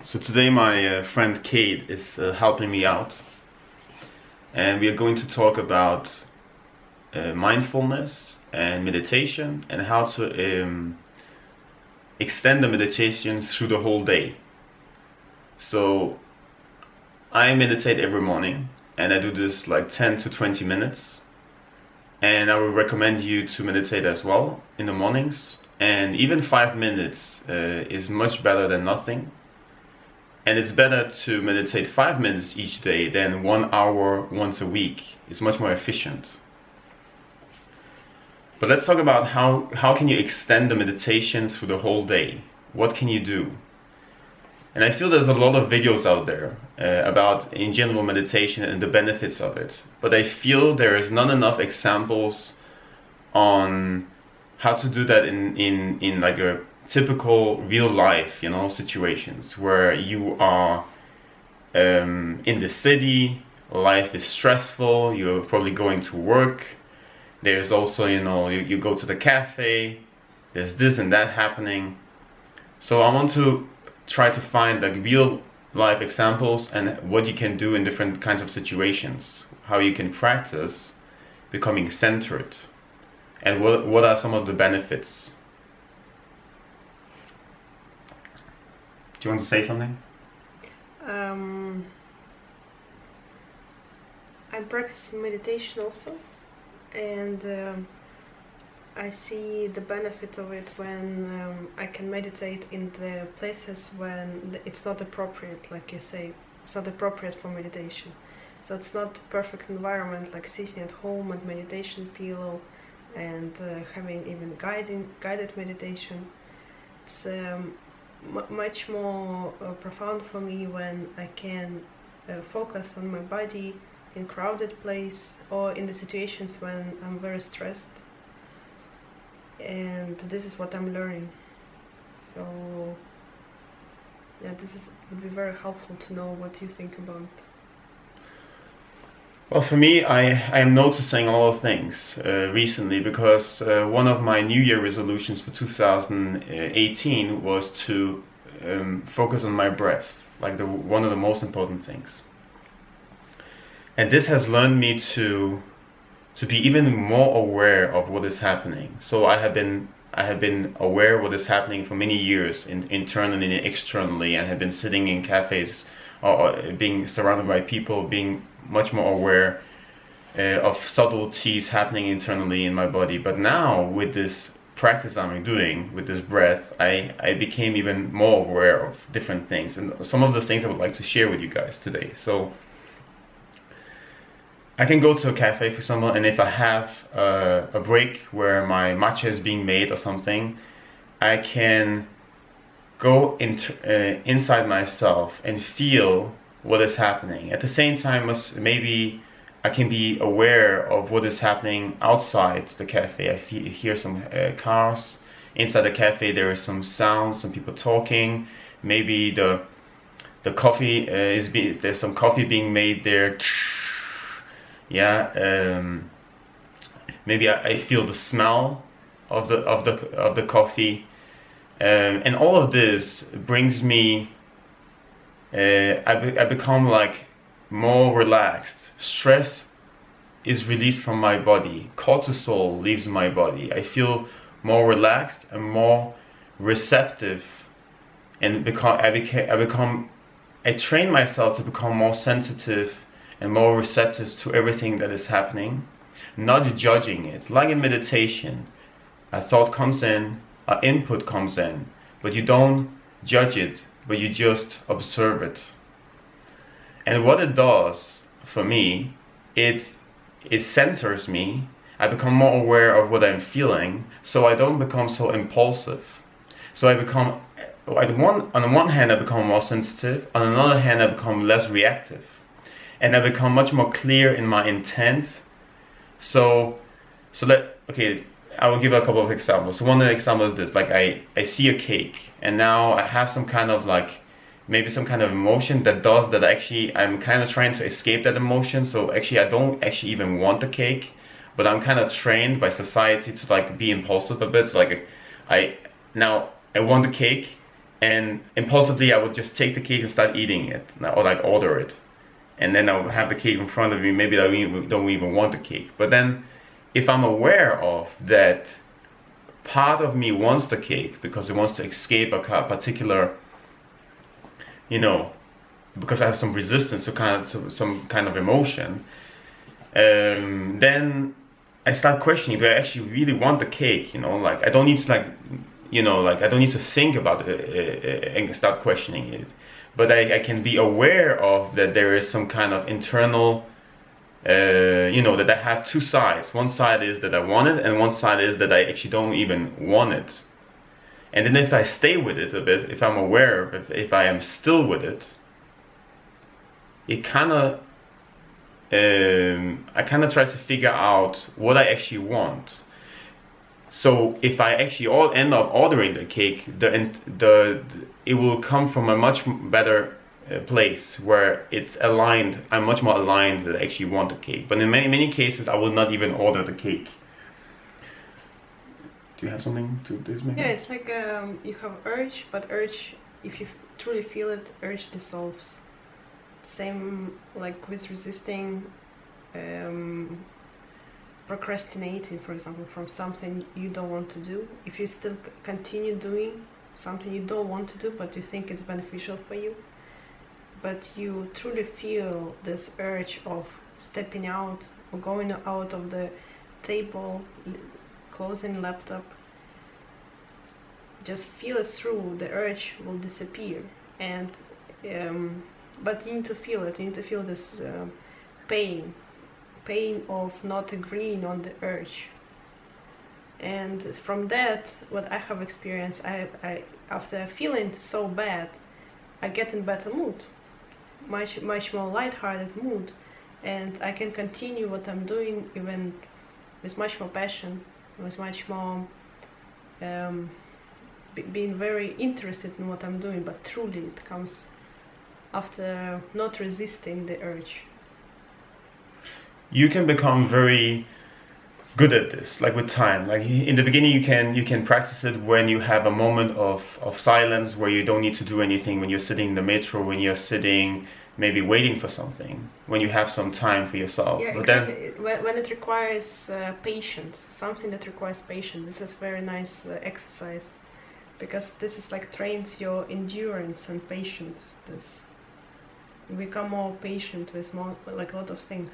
So today my friend Kate is helping me out, and we are going to talk about mindfulness and meditation and how to extend the meditation through the whole day. So I meditate every morning, and I do this like 10 to 20 minutes, and I would recommend you to meditate as well in the mornings, and even 5 minutes is much better than nothing. And it's better to meditate 5 minutes each day than 1 hour once a week. It's much more efficient. But let's talk about how can you extend the meditation through the whole day? What can you do? And I feel there's a lot of videos out there about in general meditation and the benefits of it. But I feel there is not enough examples on how to do that in like a typical real life, situations where you are in the city, life is stressful, you're probably going to work, there's also, you go to the cafe, there's this and that happening. So I want to try to find like real life examples and what you can do in different kinds of situations, how you can practice becoming centered, and what are some of the benefits. Do you want to say something? I'm practicing meditation also, and I see the benefit of it when I can meditate in the places when it's not appropriate, like you say, it's not appropriate for meditation. So it's not the perfect environment, like sitting at home and meditation pillow and having even guided meditation. It's much more profound for me when I can focus on my body in crowded place or in the situations when I'm very stressed, and this is what I'm learning. So yeah, would be very helpful to know what you think about. Well, for me, I am noticing a lot of things recently, because one of my New Year resolutions for 2018 was to focus on my breath, like one of the most important things. And this has learned me to be even more aware of what is happening. So I have been aware of what is happening for many years, internally and externally, and have been sitting in cafes or being surrounded by people, being much more aware of subtleties happening internally in my body. But now with this practice I'm doing with this breath, I became even more aware of different things, and some of the things I would like to share with you guys today. So I can go to a cafe, for example, and if I have a break where my matcha is being made or something, I can go inside myself and feel what is happening. At the same time as maybe I can be aware of what is happening outside the cafe. I hear some cars. Inside the cafe there is some sounds, some people talking. Maybe the coffee there's some coffee being made there. Yeah, maybe I feel the smell of the coffee, and all of this brings me. I become like more relaxed. Stress is released from my body. Cortisol leaves my body. I feel more relaxed and more receptive, and I train myself to become more sensitive and more receptive to everything that is happening, not judging it. Like in meditation, a thought comes in, an input comes in, but you don't judge it, but you just observe it. And what it does for me, it centers me. I become more aware of what I'm feeling, so I don't become so impulsive. So on the one hand I become more sensitive, on another hand I become less reactive, and I become much more clear in my intent. I will give a couple of examples. So one of the examples is this, like I see a cake, and now I have some kind of maybe some kind of emotion that does that. Actually, I'm kind of trying to escape that emotion. So actually I don't actually even want the cake, but I'm kind of trained by society to be impulsive a bit. So I want the cake, and impulsively I would just take the cake and start eating it, or like order it, and then I would have the cake in front of me. Maybe I don't even want the cake. But then, if I'm aware of that, part of me wants the cake because it wants to escape a particular, because I have some resistance to some kind of emotion. Then I start questioning: do I actually really want the cake? Like I don't need to I don't need to think about it and start questioning it. But I can be aware of that there is some kind of internal, that I have two sides. One side is that I want it, and one side is that I actually don't even want it. And then if I stay with it a bit, if I'm aware, if I am still with it, it kind of, I kind of try to figure out what I actually want. So if I actually end up ordering the cake, it will come from a much better place where it's aligned. I'm much more aligned that I actually want the cake. But in many cases, I will not even order the cake. Do you have something to this? Maybe? Yeah, it's like you have urge, but urge, if you truly feel it, urge dissolves. Same like with resisting. Procrastinating, for example, from something you don't want to do. If you still continue doing something you don't want to do but you think it's beneficial for you, but you truly feel this urge of stepping out or going out of the table, closing laptop, just feel it through, the urge will disappear. And but you need to feel it, you need to feel this pain of not agreeing on the urge. And from that, what I have experienced, I after feeling so bad, I get in better mood, much more lighthearted mood, and I can continue what I'm doing even with much more passion, with much more being very interested in what I'm doing. But truly it comes after not resisting the urge. You can become very good at this, like with time. Like in the beginning, you can practice it when you have a moment of silence where you don't need to do anything. When you're sitting in the metro, when you're sitting maybe waiting for something, when you have some time for yourself. Yeah, but exactly. When it requires patience, something that requires patience, this is very nice exercise, because this is like trains your endurance and patience. This you become more patient with more, like a lot of things.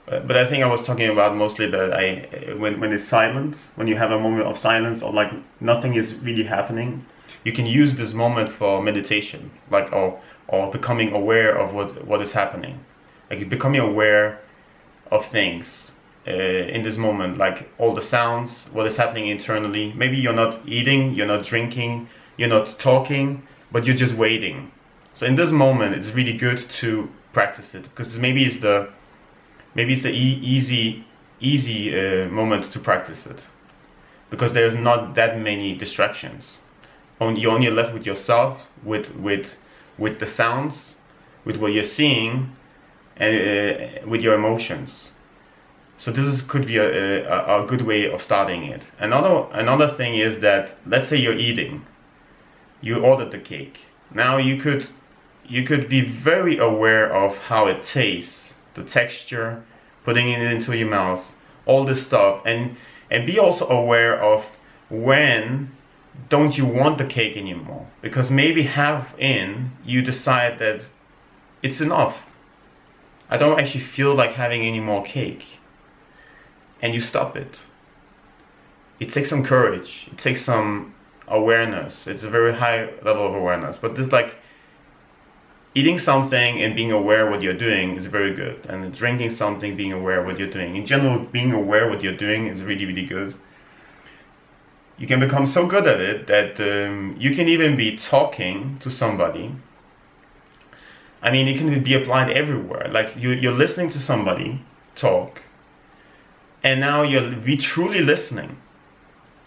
But I think I was talking about mostly that when it's silent, when you have a moment of silence or like nothing is really happening, you can use this moment for meditation, like or becoming aware of what is happening, like becoming aware of things in this moment, like all the sounds, what is happening internally. Maybe you're not eating, you're not drinking, you're not talking, but you're just waiting. So in this moment, it's really good to practice it, because maybe it's the easy moment to practice it, because there's not that many distractions. You're only left with yourself, with the sounds, with what you're seeing, and with your emotions. So this could be a good way of starting it. Another thing is that, let's say you're eating, you ordered the cake. Now you could be very aware of how it tastes, the texture, putting it into your mouth, all this stuff, and be also aware of when don't you want the cake anymore, because maybe half in you decide that it's enough, I don't actually feel like having any more cake, and you stop it. It takes some courage, it takes some awareness. It's a very high level of awareness, but this, like, eating something and being aware what you're doing is very good, and drinking something, being aware what you're doing. In general, being aware what you're doing is really, really good. You can become so good at it that you can even be talking to somebody. I mean, it can be applied everywhere. Like you're listening to somebody talk, and now you're truly listening.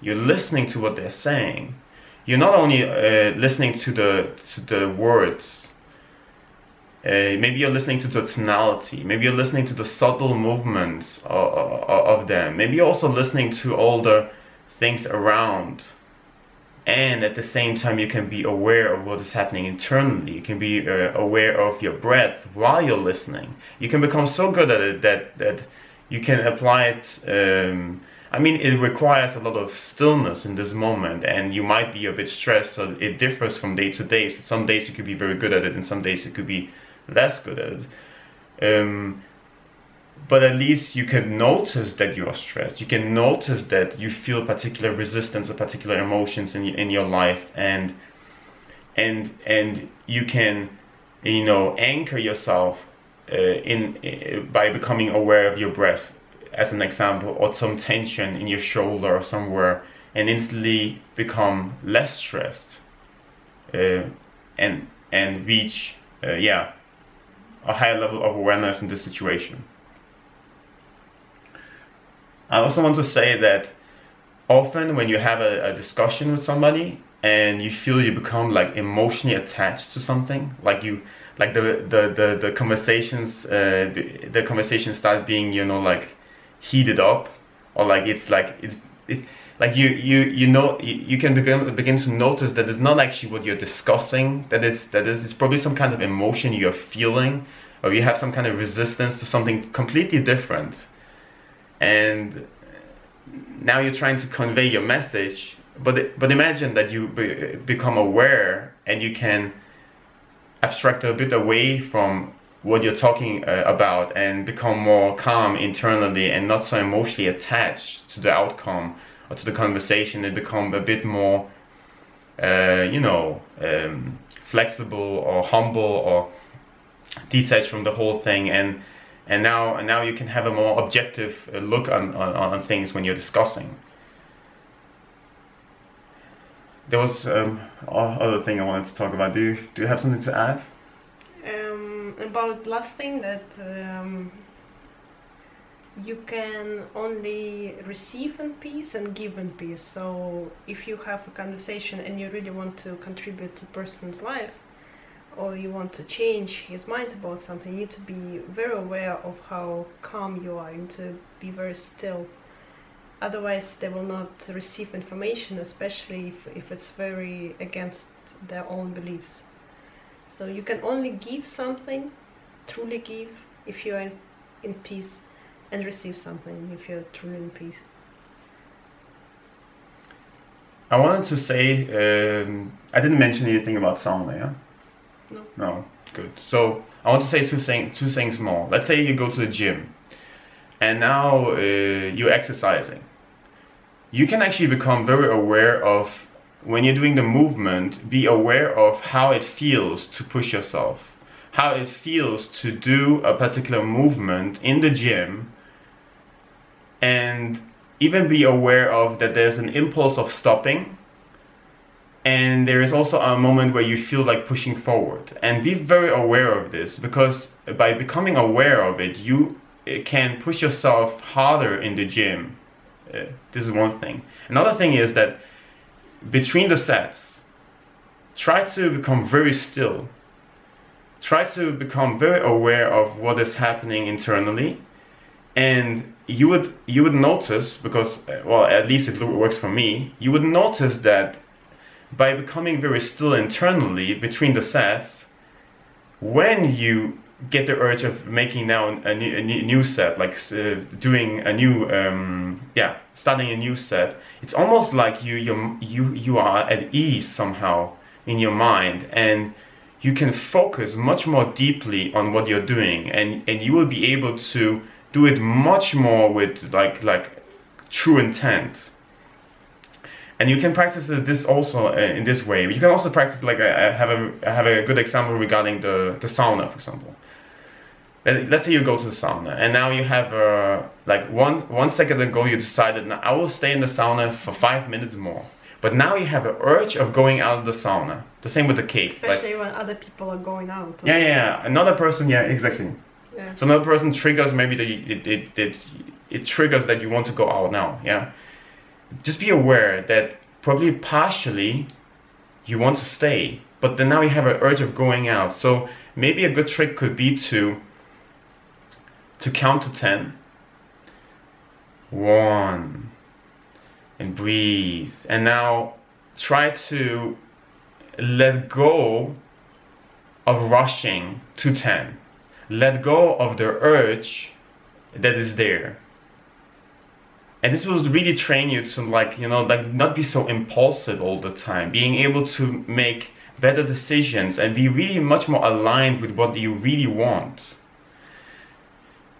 You're listening to what they're saying. You're not only listening to the words. Maybe you're listening to the tonality. Maybe you're listening to the subtle movements of them. Maybe you're also listening to all the things around and at the same time you can be aware of what is happening internally. You can be aware of your breath while you're listening. You can become so good at it that you can apply it. I mean, it requires a lot of stillness in this moment, and you might be a bit stressed, so it differs from day to day. So some days you could be very good at it, and some days you could be less good at it. But at least you can notice that you are stressed. You can notice that you feel particular resistance or particular emotions in your life, and you can, you know, anchor yourself by becoming aware of your breath, as an example, or some tension in your shoulder or somewhere, and instantly become less stressed, and reach a higher level of awareness in this situation. I also want to say that often when you have a discussion with somebody and you feel you become like emotionally attached to something, like the conversations the conversations start being, you know, like heated up, or like it's like you can begin to notice that it's not actually what you're discussing, that it's probably some kind of emotion you're feeling, or you have some kind of resistance to something completely different. And now you're trying to convey your message, but imagine that you become aware and you can abstract a bit away from what you're talking about and become more calm internally and not so emotionally attached to the outcome or to the conversation, and become a bit more flexible or humble or detached from the whole thing, and now you can have a more objective look on things when you're discussing. There was other thing I wanted to talk about. Do you have something to add? About last thing, that you can only receive in peace and give in peace. So if you have a conversation and you really want to contribute to a person's life, or you want to change his mind about something, you need to be very aware of how calm you are. You need to be very still. Otherwise they will not receive information, especially if it's very against their own beliefs. So you can only give something, truly give, if you are in peace, and receive something if you're truly in peace. I wanted to say, I didn't mention anything about sauna, yeah? No, good. So I want to say two things more. Let's say you go to the gym, and now you're exercising. You can actually become very aware of, when you're doing the movement, be aware of how it feels to push yourself, how it feels to do a particular movement in the gym, and even be aware of that there's an impulse of stopping, and there is also a moment where you feel like pushing forward. And be very aware of this, because by becoming aware of it, you can push yourself harder in the gym. This is one thing. Another thing is that between the sets, try to become very still. Try to become very aware of what is happening internally, and you would notice, because well, at least it works for me, you would notice that by becoming very still internally between the sets, when you get the urge of making now a new set, like doing a new starting a new set, it's almost like you are at ease somehow in your mind, and you can focus much more deeply on what you're doing, and you will be able to do it much more with like true intent. And you can practice this also in this way. You can also practice, like I have a good example regarding the sauna, for example. Let's say you go to the sauna, and now you have like one second ago you decided, now I will stay in the sauna for 5 minutes more. But now you have an urge of going out of the sauna. The same with the cake. Especially when other people are going out. Yeah. Another person, yeah, exactly. Yeah. So another person triggers, maybe it triggers that you want to go out now, yeah. Just be aware that probably partially you want to stay, but then now you have an urge of going out. So maybe a good trick could be to count to 10. 1, and breathe. And now try to let go of rushing to 10. Let go of the urge that is there. And this will really train you to like not be so impulsive all the time, being able to make better decisions and be really much more aligned with what you really want.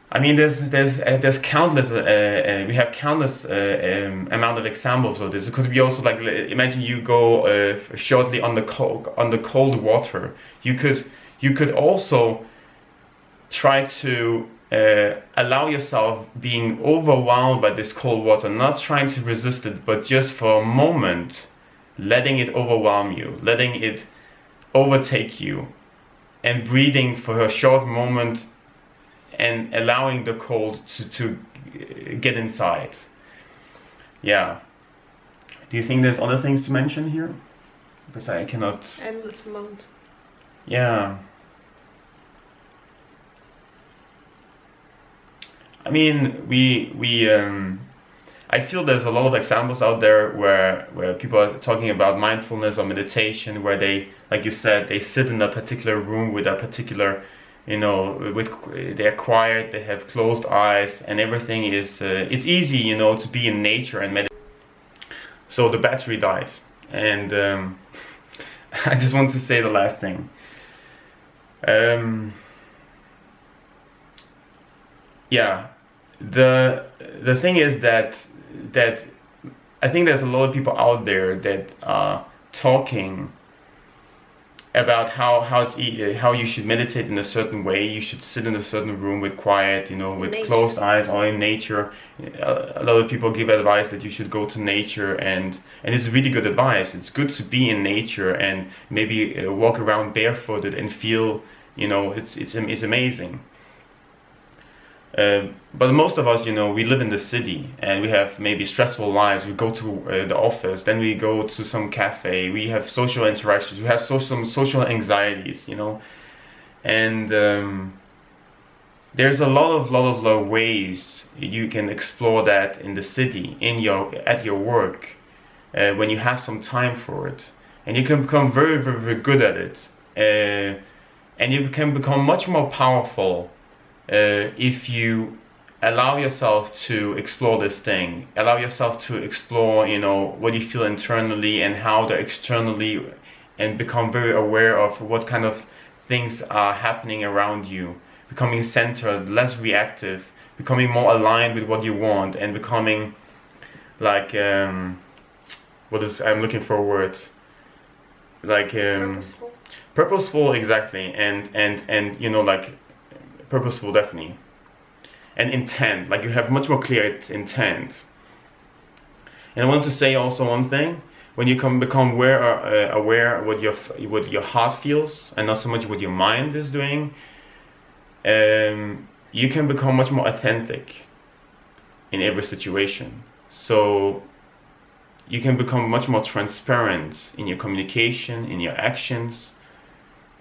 I mean, there's countless we have countless amount of examples of this. It could be also like, imagine you go shortly on the cold water. You could also try to allow yourself being overwhelmed by this cold water, not trying to resist it, but just for a moment letting it overwhelm you, letting it overtake you, and breathing for a short moment and allowing the cold to get inside. Yeah. Do you think there's other things to mention here? Because I cannot... Endless amount. Yeah. I mean, I feel there's a lot of examples out there where people are talking about mindfulness or meditation, where they, like you said, they sit in a particular room with a particular, they're quiet, they have closed eyes, and everything is, it's easy, to be in nature and meditate. So the battery died, and I just want to say the last thing. Yeah, the thing is that I think there's a lot of people out there that are talking about how you should meditate in a certain way. You should sit in a certain room with quiet, with nature. Closed eyes, or in nature. A lot of people give advice that you should go to nature, and it's really good advice. It's good to be in nature and maybe walk around barefooted and feel, it's amazing. But most of us, we live in the city and we have maybe stressful lives. We go to the office, then we go to some cafe, we have social interactions, we have some social anxieties, and there's a lot of ways you can explore that in the city, at your work, when you have some time for it, and you can become very, very, very good at it, and you can become much more powerful if you allow yourself to explore this thing, allow yourself to explore, what you feel internally and how they're externally, and become very aware of what kind of things are happening around you, becoming centered, less reactive, becoming more aligned with what you want, and becoming like, I'm looking for a word, like purposeful, exactly, and like purposeful, definitely, and intent, like you have much more clear intent. And I want to say also one thing: when you become aware what your heart feels, and not so much what your mind is doing, you can become much more authentic in every situation. So you can become much more transparent in your communication, in your actions,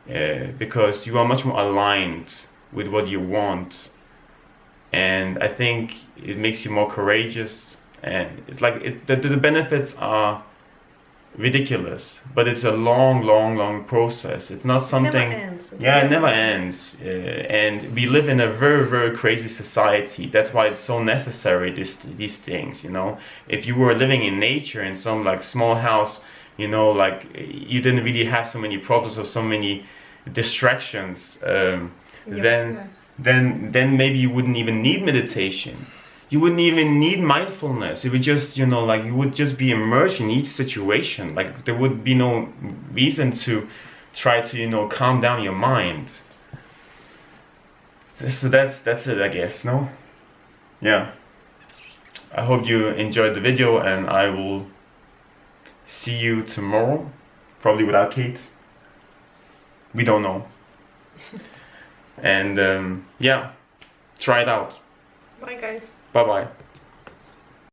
because you are much more aligned with what you want. And I think it makes you more courageous, and it's like the benefits are ridiculous, but it's a long process. It's not something. It never ends. It never ends. And we live in a very, very crazy society. That's why it's so necessary, these things, If you were living in nature in some like small house, like you didn't really have so many problems or so many distractions, then maybe you wouldn't even need meditation. You wouldn't even need mindfulness. It would just, like you would just be immersed in each situation. Like there would be no reason to try to, calm down your mind. So that's it, I guess, no? Yeah. I hope you enjoyed the video, and I will see you tomorrow. Probably without Kate. We don't know. And yeah, try it out. Bye, guys. Bye bye.